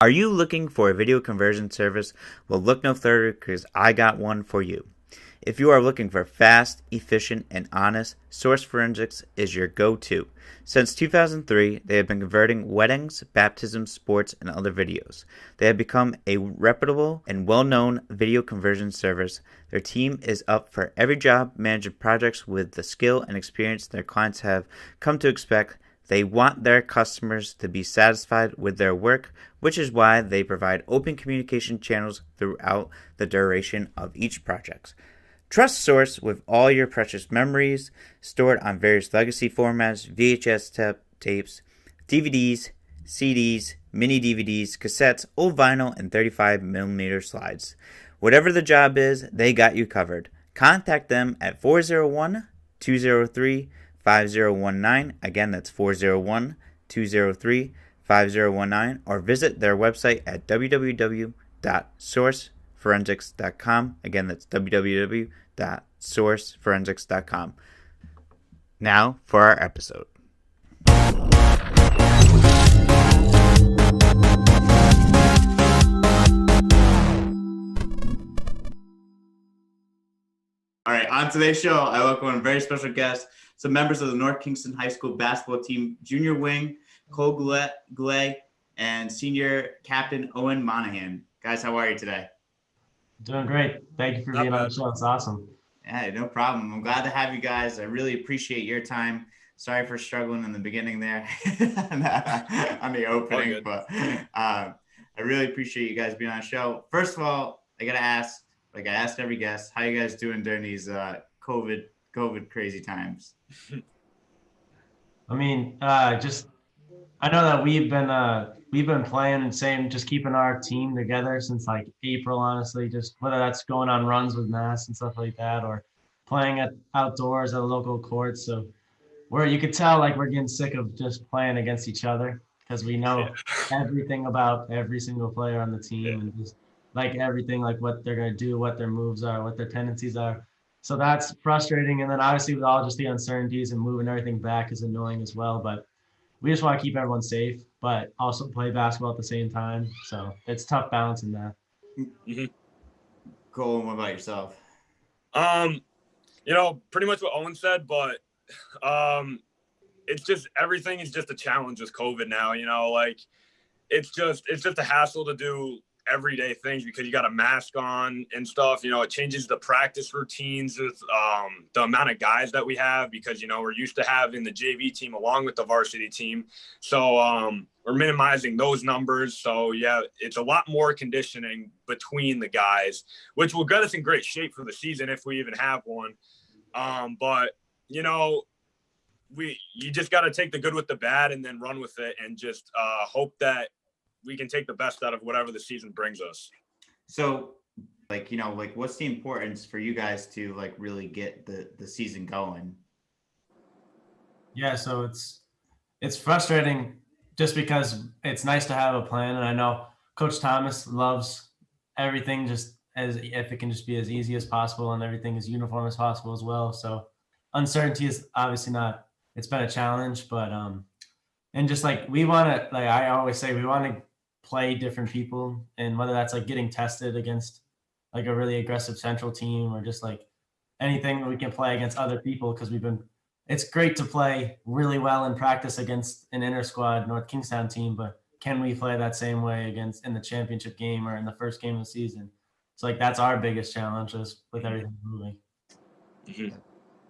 Are you looking for a video conversion service? Well, look no further because I got one for you. If you are looking for fast, efficient, and honest, Source Forensics is your go-to. Since 2003, they have been converting weddings, baptisms, sports, and other videos. They have become a reputable and well-known video conversion service. Their team is up for every job, managing projects with the skill and experience their clients have come to expect. They want their customers to be satisfied with their work, which is why they provide open communication channels throughout the duration of each project. Trust Source with all your precious memories stored on various legacy formats, VHS tapes, DVDs, CDs, mini DVDs, cassettes, old vinyl, and 35mm slides. Whatever the job is, they got you covered. Contact them at 401 203 5019. Again, that's 401 203 5019, or visit their website at www.sourceforensics.com. Again, that's www.sourceforensics.com. Now for our episode. All right, on today's show, I welcome a very special guest, some members of the North Kingston High School basketball team, junior wing, Goulet, and senior captain, Owen Moynihan. Guys, how are you today? Doing great. Thank you for being on the show. It's awesome. Yeah, no problem. I'm glad to have you guys. I really appreciate your time. Sorry for struggling in the beginning there on the opening, but I really appreciate you guys being on the show. First of all, I got to ask, like I asked every guest, how you guys doing during these COVID crazy times? I mean, I know that we've been playing just keeping our team together since like April, honestly, just whether that's going on runs with masks and stuff like that, or playing outdoors at a local court. So you could tell like we're getting sick of just playing against each other because we know everything about every single player on the team and just like everything, like what they're going to do, what their moves are, what their tendencies are. So that's frustrating. And then obviously with all just the uncertainties and moving everything back is annoying as well. But we just want to keep everyone safe, but also play basketball at the same time. So it's tough balancing that. Mm-hmm. Cole, what about yourself? Pretty much what Owen said, but it's just everything is just a challenge with COVID now. Like it's just a hassle to do everyday things because you got a mask on and stuff. It changes the practice routines with the amount of guys that we have because we're used to having the JV team along with the varsity team, so we're minimizing those numbers. So yeah, it's a lot more conditioning between the guys, which will get us in great shape for the season if we even have one. But you just got to take the good with the bad and then run with it and just hope that we can take the best out of whatever the season brings us. So what's the importance for you guys to like really get the season going? Yeah, so it's frustrating just because it's nice to have a plan. And I know Coach Thomas loves everything just as if it can just be as easy as possible and everything as uniform as possible as well. So uncertainty is obviously it's been a challenge, but and just like we want to, like I always say, we want to play different people, and whether that's like getting tested against like a really aggressive central team or just like anything that we can play against other people, because it's great to play really well in practice against an inter squad North Kingstown team, but can we play that same way against in the championship game or in the first game of the season? So like that's our biggest challenge is with everything moving. Mm-hmm.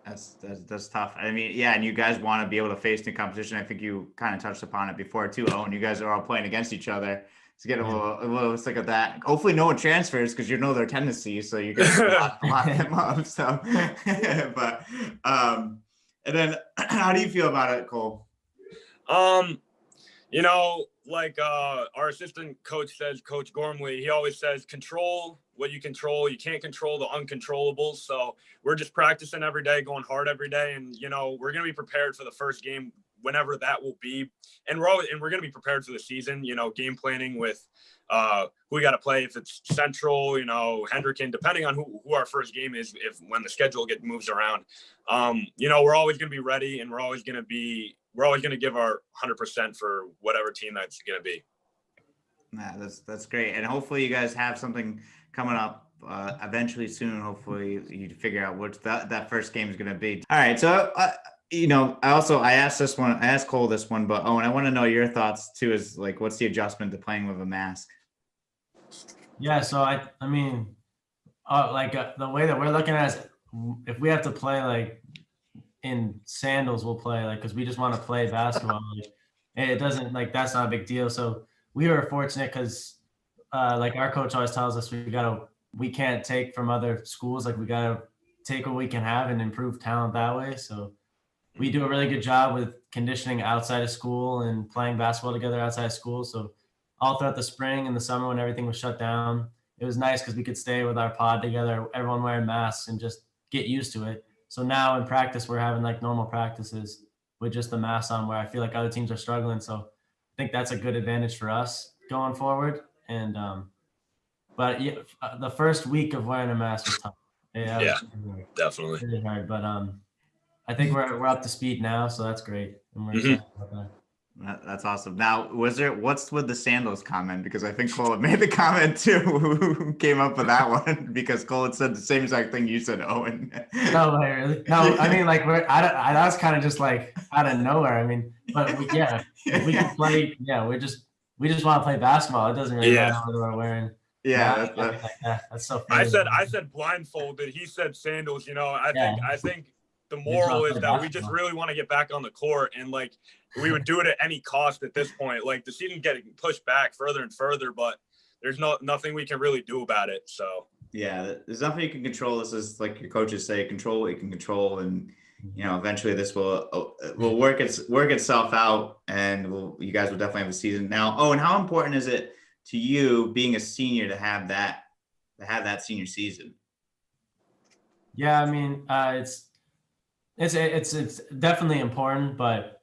That's tough. I mean, yeah, and you guys want to be able to face new competition. I think you kind of touched upon it before too, Owen. You guys are all playing against each other. To get a little sick of that. Hopefully no one transfers because you know their tendencies, so you guys lock them up. So, but and then how do you feel about it, Cole? Like our assistant coach says, Coach Gormley, he always says, control what you control. You can't control the uncontrollables. So we're just practicing every day, going hard every day. And, we're going to be prepared for the first game, whenever that will be. And we're going to be prepared for the season, game planning with who we got to play. If it's Central, Hendricken, depending on who our first game is, when the schedule moves around, we're always going to be ready, and we're always going to give our 100% for whatever team that's going to be. Nah, that's great, and hopefully you guys have something coming up eventually soon. Hopefully you figure out what that first game is going to be. All right, so I asked Cole this one, but Owen, I want to know your thoughts too. Is like, what's the adjustment to playing with a mask? Yeah, so I mean, the way that we're looking at it is if we have to play like in sandals, we'll play like because we just want to play basketball. Like, it doesn't like that's not a big deal. So we were fortunate because like our coach always tells us we can't take from other schools. Like we gotta take what we can have and improve talent that way. So we do a really good job with conditioning outside of school and playing basketball together outside of school. So all throughout the spring and the summer when everything was shut down, it was nice because we could stay with our pod together, everyone wearing masks and just get used to it. So now in practice, we're having like normal practices with just the masks on where I feel like other teams are struggling. So I think that's a good advantage for us going forward. And, but yeah, the first week of wearing a mask was tough. Yeah, Was definitely. really hard, but I think we're up to speed now, so that's great, and we're Mhm. excited about that. That's awesome. Now, what's with the sandals comment? Because I think Cole had made the comment too. Who came up with that one? Because Cole had said the same exact thing you said, Owen. No way, really? No, I mean like that was kind of just like out of nowhere. I mean, but if we can play, we just want to play basketball. It doesn't really Yeah. matter whether we're wearing Yeah, masks or anything like that. That's so I funny. said blindfolded. He said sandals. I Yeah, think the we just want moral to is play that we just basketball. really want to get back on the court, and like we would do it at any cost at this point. Like the season getting pushed back further and further, but there's nothing we can really do about it. So yeah, there's nothing you can control. This is like your coaches say, control what you can control, and eventually this will work itself out, and you guys will definitely have a season. Now, Owen, how important is it to you being a senior to have that senior season? Yeah, I mean, it's definitely important, but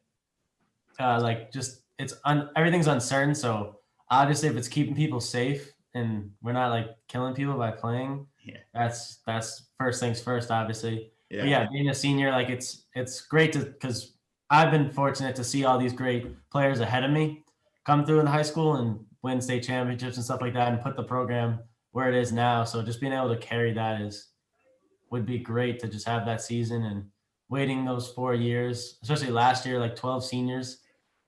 like just everything's uncertain. So obviously, if it's keeping people safe and we're not like killing people by playing, Yeah. that's first things first, obviously. But Yeah. yeah, being a senior, like it's great because I've been fortunate to see all these great players ahead of me come through in high school and win state championships and stuff like that, and put the program where it is now. So just being able to carry that would be great to just have that season and waiting those 4 years, especially last year, like 12 seniors.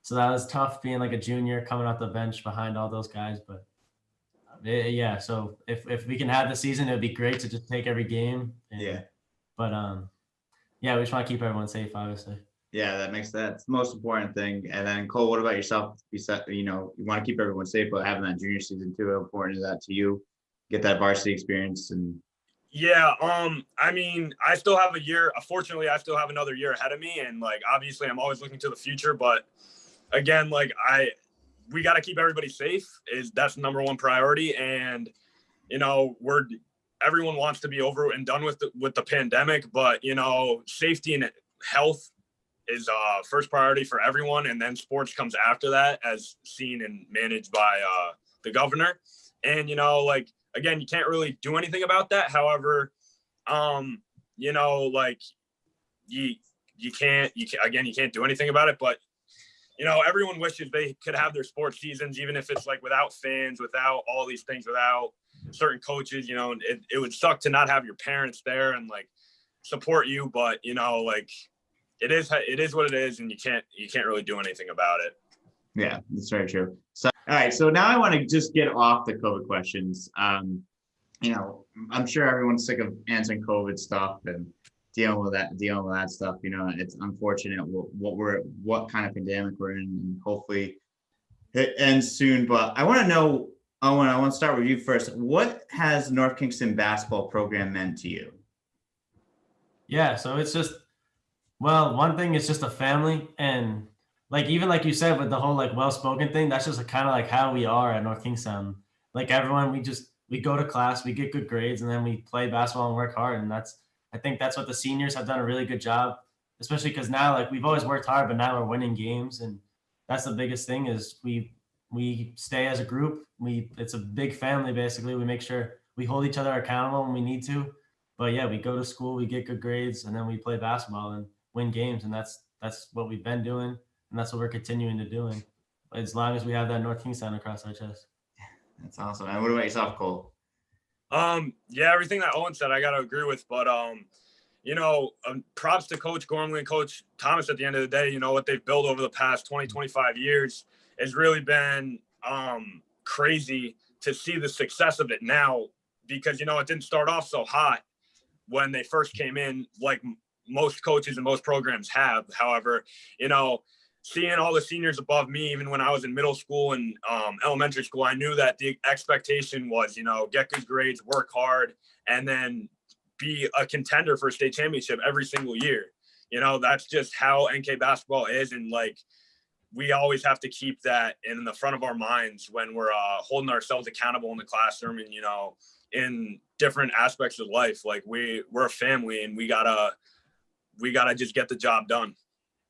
So that was tough being like a junior coming off the bench behind all those guys. But yeah, so if we can have the season, it would be great to just take every game. Yeah. But yeah, we just want to keep everyone safe, obviously. Yeah, that's the most important thing. And then Cole, what about yourself? You want to keep everyone safe, but having that junior season too, how important is that to you? Get that varsity experience and yeah, I mean, I still have a year. Fortunately, I still have another year ahead of me, and like obviously, I'm always looking to the future. But again, like we got to keep everybody safe. That's the number one priority, and everyone wants to be over and done with the pandemic, but safety and health is first priority for everyone, and then sports comes after that, as seen and managed by the governor. And like again, you can't really do anything about that. However, like you can't do anything about it. But everyone wishes they could have their sports seasons, even if it's like without fans, without all these things, without certain coaches. It would suck to not have your parents there and like support you. But like it is what it is, and you can't really do anything about it. Yeah, that's very true. So, all right. So now I want to just get off the COVID questions. I'm sure everyone's sick of answering COVID stuff and dealing with that stuff. It's unfortunate what kind of pandemic we're in, and hopefully it ends soon. But I want to know, Owen, I want to start with you first. What has North Kingston basketball program meant to you? Yeah, so it's just, well, one thing is just a family, and like even like you said with the whole like well-spoken thing, that's just kind of like how we are at North Kingstown. Like everyone, we go to class, we get good grades, and then we play basketball and work hard. And I think that's what the seniors have done a really good job, especially because now like we've always worked hard, but now we're winning games, and that's the biggest thing is we stay as a group. It's a big family basically. We make sure we hold each other accountable when we need to. But yeah, we go to school, we get good grades, and then we play basketball and win games, and that's what we've been doing, and that's what we're continuing to doing as long as we have that North Kingstown across our chest. That's awesome. And what about yourself, Cole? Yeah, everything that Owen said, I got to agree with. But props to Coach Gormley and Coach Thomas at the end of the day. You know, what they've built over the past 20, 25 years has really been crazy to see the success of it now, because, you know, it didn't start off so hot when they first came in, like most coaches and most programs have. However, you know, seeing all the seniors above me, even when I was in middle school and elementary school, I knew that the expectation was, you know, get good grades, work hard, and then be a contender for a state championship every single year. You know, that's just how NK basketball is. And like, we always have to keep that in the front of our minds when we're holding ourselves accountable in the classroom and, you know, in different aspects of life. Like we're a family, and we gotta just get the job done.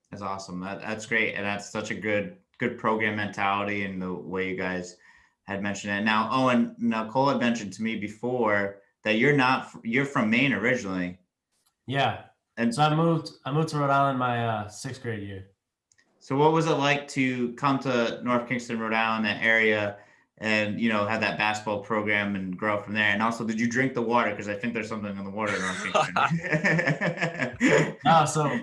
That's awesome. That's great. And that's such a good program mentality, and the way you guys had mentioned it. Now, Owen, Cole had mentioned to me before that you're from Maine originally. Yeah. And so I moved to Rhode Island my sixth grade year. So what was it like to come to North Kingston, Rhode Island, that area, and, you know, have that basketball program and grow from there? And also, did you drink the water? Because I think there's something in the water in North Kingston.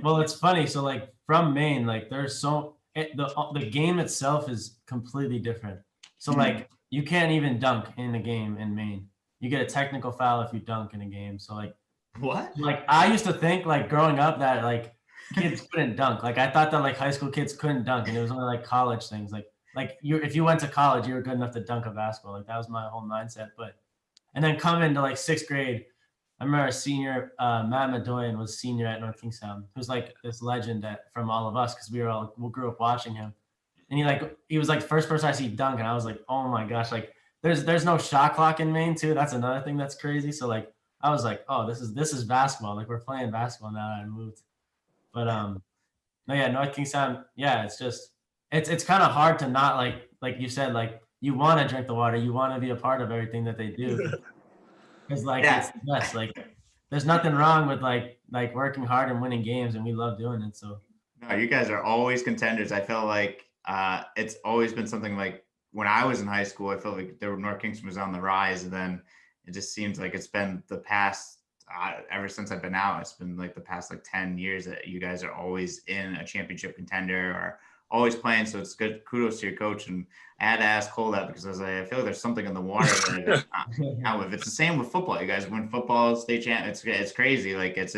Well, it's funny. So like from Maine, like there's the game itself is completely different. So like you can't even dunk in a game in Maine. You get a technical foul if you dunk in a game. So like what? Like I used to think like growing up that like kids couldn't dunk. Like I thought that like high school kids couldn't dunk, and it was only like college things. Like if you went to college, you were good enough to dunk a basketball. Like that was my whole mindset. And then coming to like sixth grade, I remember a senior, Matt Madoyan was senior at North Kingstown, who's like this legend from all of us, because we grew up watching him. And he was like the first person I see dunk, and I was like, oh my gosh, like there's no shot clock in Maine too. That's another thing that's crazy. So like I was like, oh, this is basketball. Like we're playing basketball now that I moved. But no, yeah, North Kingstown, yeah, it's kind of hard to not like you said, like you want to drink the water, you want to be a part of everything that they do. Because like it's the best. Like there's nothing wrong with like working hard and winning games, and we love doing it. So no, you guys are always contenders. I feel like it's always been something like when I was in high school, I felt like North Kingston was on the rise, and then it just seems like it's been the past ever since I've been out. It's been like the past like 10 years that you guys are always in a championship contender or always playing. So it's good. Kudos to your coach. And I had to ask Cole that because I was like, I feel like there's something in the water that out with. It's the same with football. You guys win football state champ. It's crazy. Like it's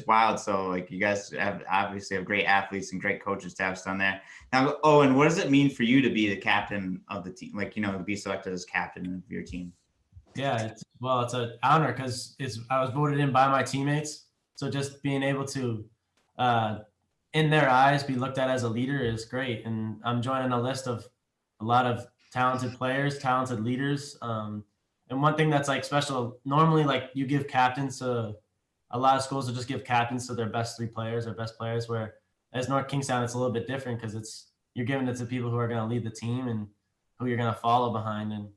wild. So like you guys obviously have great athletes and great coaching staffs down there. Now, Owen, what does it mean for you to be the captain of the team? Like, you know, to be selected as captain of your team? Yeah, it's an honor because I was voted in by my teammates. So just being able to, in their eyes, be looked at as a leader is great. And I'm joining a list of a lot of talented players, talented leaders. And one thing that's like special, normally like you give captains to a lot of schools will just give captains to their best three players or best players, where as North Kingstown, it's a little bit different because you're giving it to people who are going to lead the team and who you're going to follow behind. And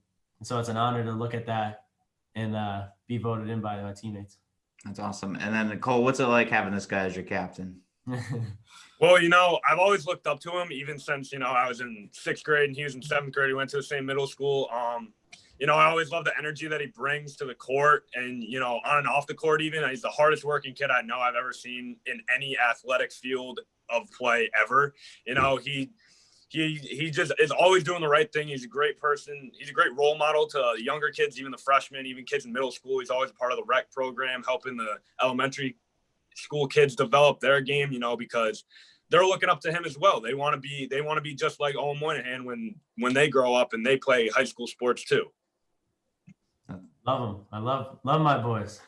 so it's an honor to look at that and be voted in by my teammates. That's awesome. And then Nicole, what's it like having this guy as your captain? Well, you know, I've always looked up to him even since, you know, I was in sixth grade and he was in seventh grade. We went to the same middle school. You know, I always love the energy that he brings to the court and, you know, on and off the court even. He's the hardest working kid I know I've ever seen in any athletic field of play ever. You know, he just is always doing the right thing. He's a great person. He's a great role model to younger kids, even the freshmen, even kids in middle school. He's always part of the rec program, helping the elementary school kids develop their game, you know, because they're looking up to him as well. They want to be just like Owen Moynihan when they grow up and they play high school sports too. Love them. I love my boys.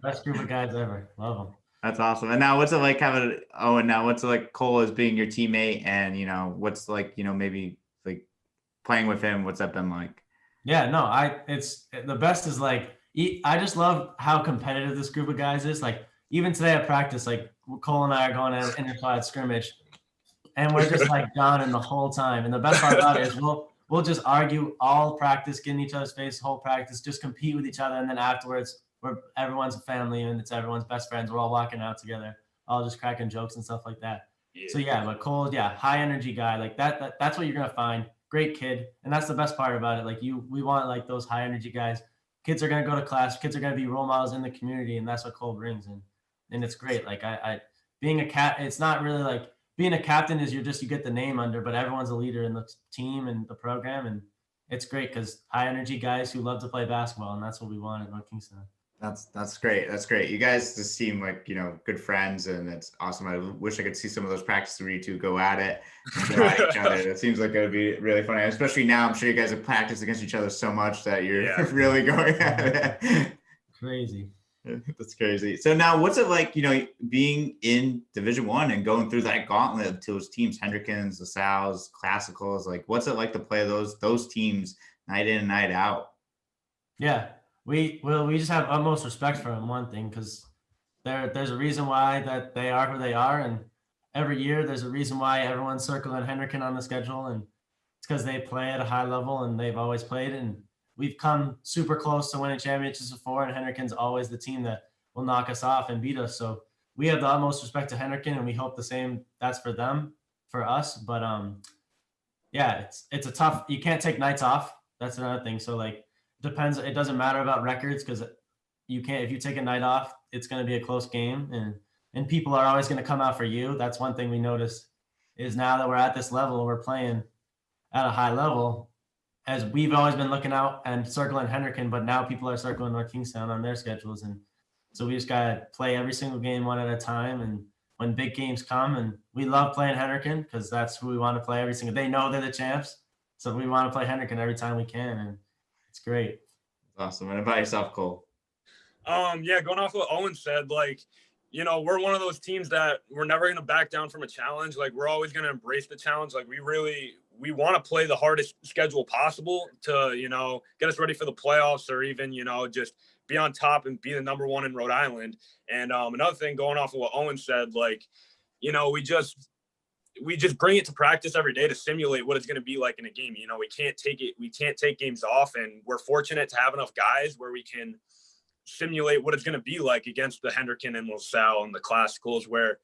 Best group of guys ever. Love them. That's awesome. And now what's it like having Owen now? What's it like Cole as being your teammate, and, you know, what's like, you know, maybe like playing with him? What's that been like? Yeah, no, it's the best is like, I just love how competitive this group of guys is. Like even today at practice, like Cole and I are going at interclass scrimmage and we're just like downing the whole time. And the best part about it is we'll just argue all practice, get in each other's face, whole practice, just compete with each other. And then afterwards, everyone's a family and it's everyone's best friends. We're all walking out together, all just cracking jokes and stuff like that. Yeah. So yeah, but Cole, yeah, high energy guy. Like that's what you're going to find. great kid. And that's the best part about it. Like we want like those high energy guys. Kids are going to go to class. Kids are going to be role models in the community. And that's what Cole brings. And it's great. Like being a it's not really like being a captain is you get the name under, but everyone's a leader in the team and the program. And it's great because high energy guys who love to play basketball. And that's what we want at North Kingstown. That's great. That's great. You guys just seem like, good friends, and it's awesome. I wish I could see some of those practices where you two go at it and go at each other. It seems like it would be really funny, especially now. I'm sure you guys have practiced against each other so much that you're really going at it. Crazy. That's crazy. So now what's it like, being in Division I and going through that gauntlet of those teams, Hendrickens, LaSalle's, Classicals? Like, what's it like to play those teams night in and night out? Yeah. We just have utmost respect for them, one thing, because there's a reason why that they are who they are, and every year there's a reason why everyone's circling Hendricken on the schedule, and it's because they play at a high level and they've always played, and we've come super close to winning championships before, and Hendricken's always the team that will knock us off and beat us. So we have the utmost respect to Hendricken, and we hope the same that's for them, for us. But it's a tough. You can't take nights off. That's another thing. So like. Depends. It doesn't matter about records because you can't. If you take a night off, it's going to be a close game, and people are always going to come out for you. That's one thing we noticed is now that we're at this level, we're playing at a high level, as we've always been looking out and circling Hendricken, but now people are circling North Kingstown on their schedules, and so we just got to play every single game one at a time. And when big games come, and we love playing Hendricken because that's who we want to play every single. They know they're the champs, so we want to play Hendricken every time we can, and it's great. Awesome. And about yourself, Cole? Going off what Owen said, we're one of those teams that we're never going to back down from a challenge. Like, we're always going to embrace the challenge. Like, we want to play the hardest schedule possible to, get us ready for the playoffs, or even, just be on top and be the number one in Rhode Island. And another thing, going off of what Owen said, we just bring it to practice every day to simulate what it's going to be like in a game. We can't take games off, and we're fortunate to have enough guys where we can simulate what it's going to be like against the Hendricken and LaSalle and the Classicals, where,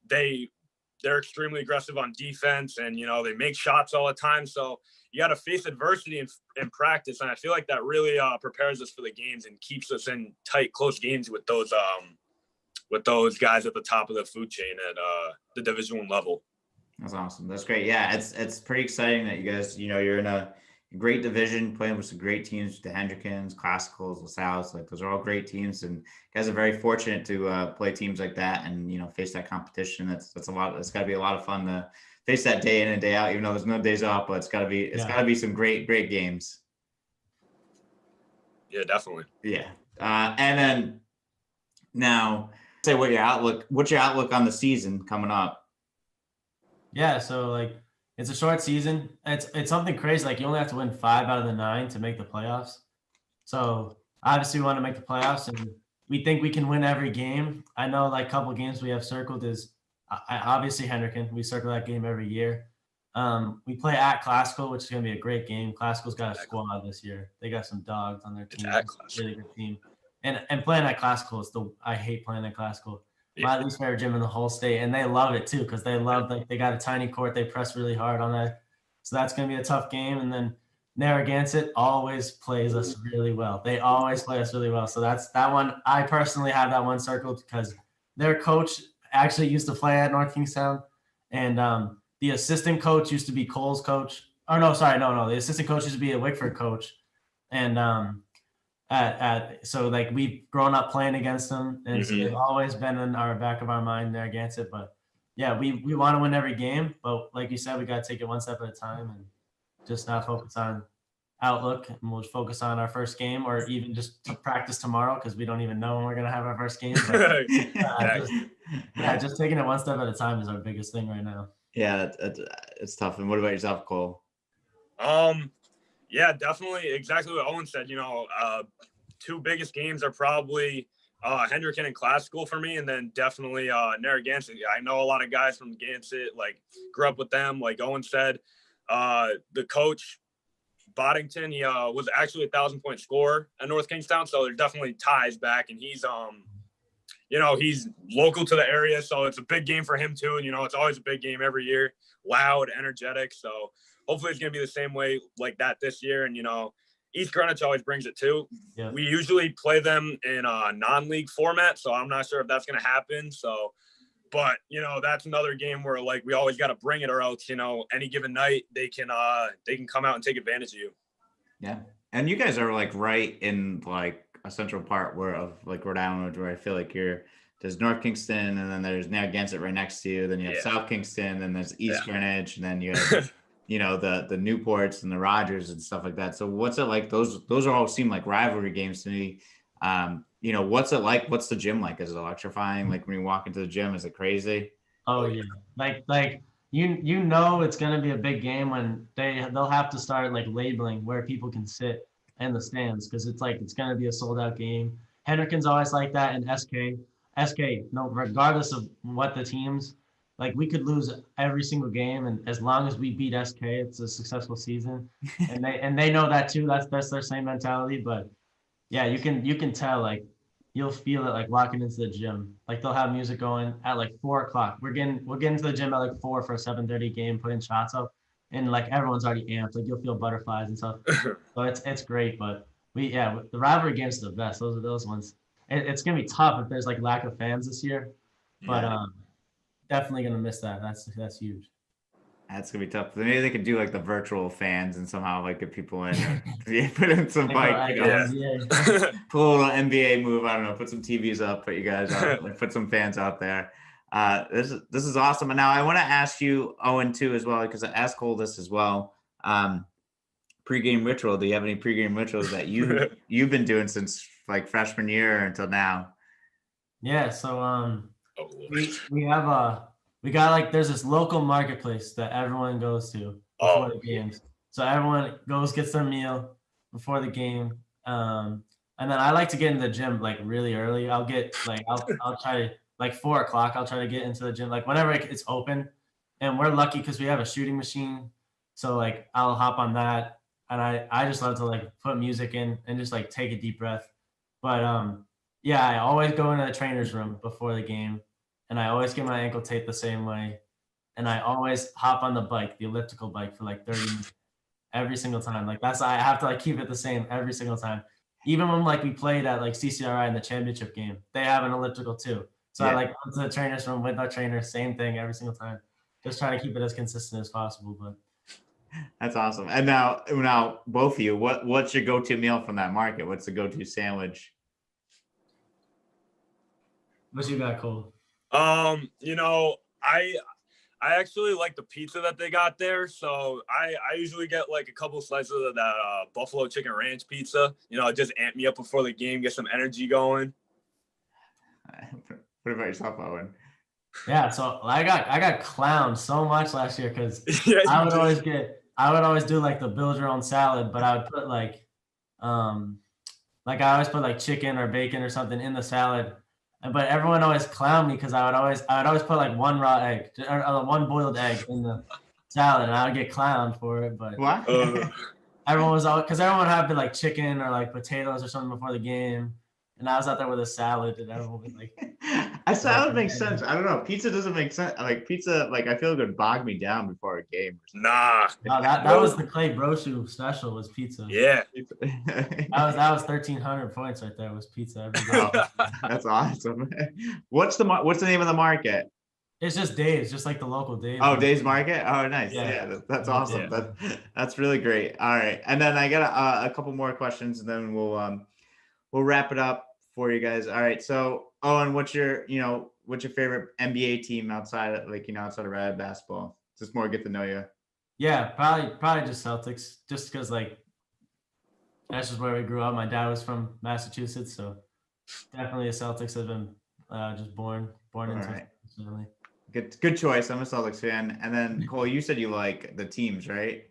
they're extremely aggressive on defense, and, they make shots all the time. So you got to face adversity in practice. And I feel like that really prepares us for the games and keeps us in tight, close games with those guys at the top of the food chain at the Division I level. That's awesome. That's great. Yeah, it's pretty exciting that you guys, you're in a great division, playing with some great teams, the Hendrickens, Classicals, LaSalle's. Like, those are all great teams, and you guys are very fortunate to play teams like that and face that competition. That's a lot. It's got to be a lot of fun to face that day in and day out, even though there's no days off. But it's got to be some great games. Yeah, definitely. Yeah, and then now. Say what's your outlook on the season coming up? Yeah, so like it's a short season. It's something crazy. Like, you only have to win 5 out of the 9 to make the playoffs. So obviously we want to make the playoffs, and we think we can win every game. I know like a couple games we have circled is obviously Hendricken. We circle that game every year. We play at Classical, which is going to be a great game. Classical's got a squad this year. They got some dogs on their team. It's a really good team. And playing at Classical I hate playing at Classical. My least favorite gym in the whole state, and they love it too because they love, like, they got a tiny court. They press really hard on that, so that's going to be a tough game. And then Narragansett always plays us really well. They always play us really well. So that's that one. I personally have that one circled because their coach actually used to play at North Kingstown, and the assistant coach used to be Cole's coach. Oh no, sorry, no. The assistant coach used to be a Wickford coach, and so like we've grown up playing against them, and so they've always been in our back of our mind there against it. But yeah, we want to win every game, but like you said, we got to take it one step at a time and just not focus on outlook, and we'll focus on our first game, or even just to practice tomorrow because we don't even know when we're gonna have our first game. But, just taking it one step at a time is our biggest thing right now. Yeah, it's tough. And what about yourself, Cole? Yeah, definitely. Exactly what Owen said. 2 biggest games are probably Hendricken and Classical for me, and then definitely Narragansett. I know a lot of guys from Gansett, like, grew up with them. Like Owen said, the coach, Boddington, he was actually a 1,000-point scorer at North Kingstown, so there's definitely ties back, and he's he's local to the area, so it's a big game for him too. And it's always a big game every year, loud, energetic. So hopefully it's going to be the same way like that this year. And, East Greenwich always brings it too. Yeah. We usually play them in a non-league format, so I'm not sure if that's going to happen. So, but that's another game where like we always got to bring it, or else any given night they can come out and take advantage of you. Yeah, and you guys are like right in like a central part of like Rhode Island, where I feel like there's North Kingston, and then there's Narragansett right next to you. Then you have South Kingston, then there's East Greenwich, and then you have the Newports and the Rogers and stuff like that. So what's it like? Those all seem like rivalry games to me. What's it like? What's the gym like? Is it electrifying? Like when you walk into the gym, is it crazy? Oh yeah, like it's gonna be a big game when they'll have to start like labeling where people can sit in the stands, because it's gonna be a sold out game. Henriken's always like that, and SK, no, regardless of what the teams, like we could lose every single game, and as long as we beat SK, it's a successful season. and they know that too. That's their same mentality. But yeah, you can tell, like you'll feel it like walking into the gym. Like they'll have music going at like 4:00. We're getting to the gym at like 4 for a 7:30 game, putting shots up, and like everyone's already amped. Like you'll feel butterflies and stuff. So it's great. But the rivalry games are the best. Those are those ones. It's gonna be tough if there's like lack of fans this year, but definitely gonna miss that. That's huge. That's gonna be tough. Maybe they could do like the virtual fans and somehow like get people in. Put in some bike, pull a little NBA move. I don't know. Put some TVs up. Put you guys up. Like, put some fans out there. This is awesome. And now I want to ask you, Owen, too, as well, because I asked Cole this as well. Pre-game ritual. Do you have any pre-game rituals that you've been doing since like freshman year until now? Yeah. So we got like there's this local marketplace that everyone goes to before the games. So everyone gets their meal before the game. And then I like to get in the gym like really early. I'll try to like 4:00. I'll try to get into the gym like whenever it's open. And we're lucky because we have a shooting machine. So like I'll hop on that, and I just love to like put music in and just like take a deep breath. But I always go into the trainer's room before the game, and I always get my ankle taped the same way. And I always hop on the elliptical bike for like 30 minutes every single time. Like I have to like keep it the same every single time. Even when like we played at like CCRI in the championship game, they have an elliptical too. So I like went to the trainer's room with our trainer, same thing every single time. Just trying to keep it as consistent as possible. But that's awesome. And now both of you, what's your go-to meal from that market? What's the go-to sandwich? What you got, Cole? I actually like the pizza that they got there. So I usually get like a couple slices of that buffalo chicken ranch pizza. Just amp me up before the game, get some energy going. What about yourself, Owen? Yeah, so I got clowned so much last year because I would always do like the build your own salad, but I would put like I always put like chicken or bacon or something in the salad. But everyone always clowned me because I would always put like one raw egg or one boiled egg in the salad, and I would get clowned for it. But what? Everyone was because everyone had like chicken or like potatoes or something before the game, and I was out there with a salad, and everyone was like, a salad makes sense. I don't know. Pizza doesn't make sense. Like pizza, like I feel it would bog me down before a game. Nah. That was the Clay Brochu special was pizza. Yeah. that was 1,300 points right there was pizza every day. That's awesome. What's the name of the market? It's just Dave's, just like the local Dave's. Oh, Dave's Market. Oh, nice. Yeah, that's awesome. Yeah. That's really great. All right, and then I got a couple more questions, and then we'll wrap it up for you guys. All right. So, Owen, what's your favorite NBA team outside of Red basketball? Just more get to know you. Yeah, probably just Celtics, just because like that's just where we grew up. My dad was from Massachusetts, so definitely the Celtics have been just born into it. Certainly. Good choice. I'm a Celtics fan. And then Cole, you said you like the teams, right?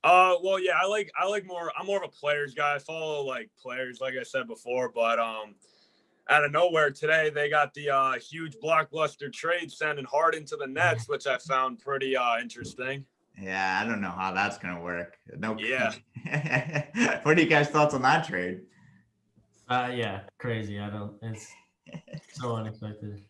Well, yeah, I'm more of a players guy. I follow like players, like I said before, but out of nowhere today they got the huge blockbuster trade sending Harden to the Nets, which I found pretty interesting. Yeah, I don't know how that's gonna work. No. Yeah. What are you guys' thoughts on that trade? Yeah, crazy. So unexpected.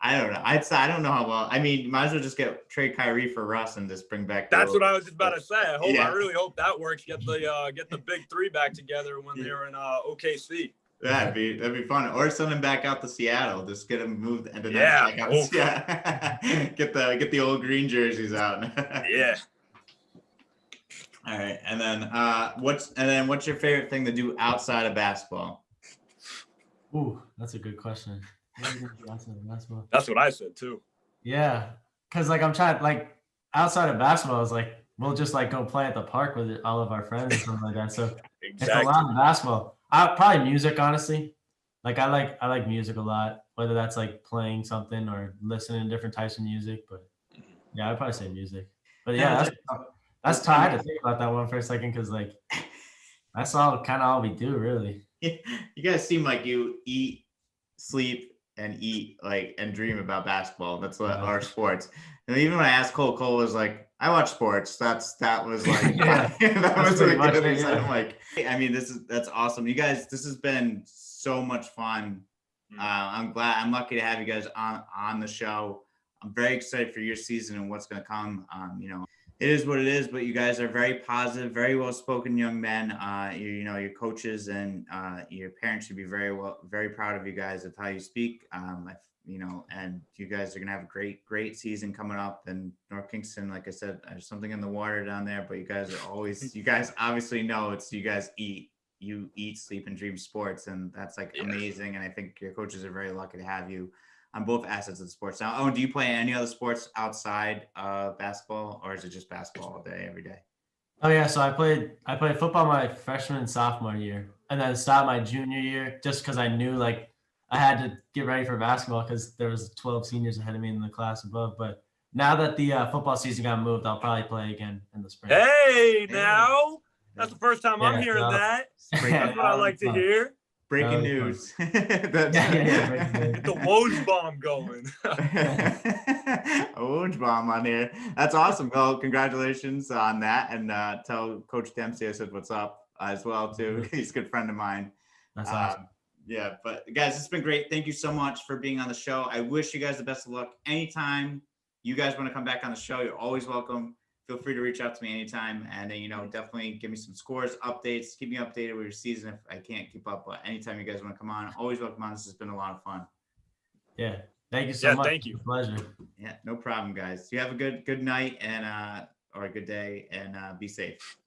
I don't know. I don't know how well. I mean, might as well just trade Kyrie for Russ and just bring back. That's what I was just about to say. I really hope that works. Get the big three back together when they were in OKC. Yeah, that'd be fun. Or send him back out to Seattle. Just get him moved and then back out to Seattle. get the old green jerseys out. Yeah. All right, and then what's your favorite thing to do outside of basketball? Ooh, that's a good question. Outside of basketball? That's what I said too. Yeah, because like I'm trying like outside of basketball, it's like we'll just like go play at the park with all of our friends and something like that. So It's a lot of basketball. Probably music, honestly. Like I like music a lot, whether that's like playing something or listening to different types of music. But yeah, I'd probably say music. But yeah, that's tough. I had to think about that one for a second because like that's all we do, really. You guys seem like you eat, sleep, and eat and dream about basketball. That's what our sports. And even when I asked Cole was like, I watch sports. That was like that was like, I'm like, I mean, that's awesome. You guys, this has been so much fun. I'm lucky to have you guys on the show. I'm very excited for your season and what's going to come. It is what it is, but you guys are very positive, very well-spoken young men. Your coaches and your parents should be very proud of you guys of how you speak. And you guys are going to have a great season coming up. And North Kingston, like I said, there's something in the water down there, but you guys obviously know you guys eat, sleep, and dream sports. And that's amazing. And I think your coaches are very lucky to have you on both assets of the sports. Now, Owen, do you play any other sports outside of basketball, or is it just basketball all day, every day? Oh yeah, so I played football my freshman and sophomore year, and then started my junior year just because I knew like I had to get ready for basketball because there was 12 seniors ahead of me in the class above. But now that the football season got moved, I'll probably play again in the spring. Hey, now that's the first time I'm hearing that. That's what I like to hear. Breaking news. Get the Woj bomb going. A Woj bomb on here. That's awesome. Well, congratulations on that. And tell Coach Dempsey I said what's up as well, too. He's a good friend of mine. That's awesome. Yeah, but guys, it's been great. Thank you so much for being on the show. I wish you guys the best of luck. Anytime you guys want to come back on the show, you're always welcome. Feel free to reach out to me anytime, and definitely give me some scores, updates, keep me updated with your season if I can't keep up. But anytime you guys want to come on, always welcome on. This has been a lot of fun. Yeah, thank you so much. Thank you. Pleasure. Yeah, no problem, guys. You have a good night and or a good day, and be safe.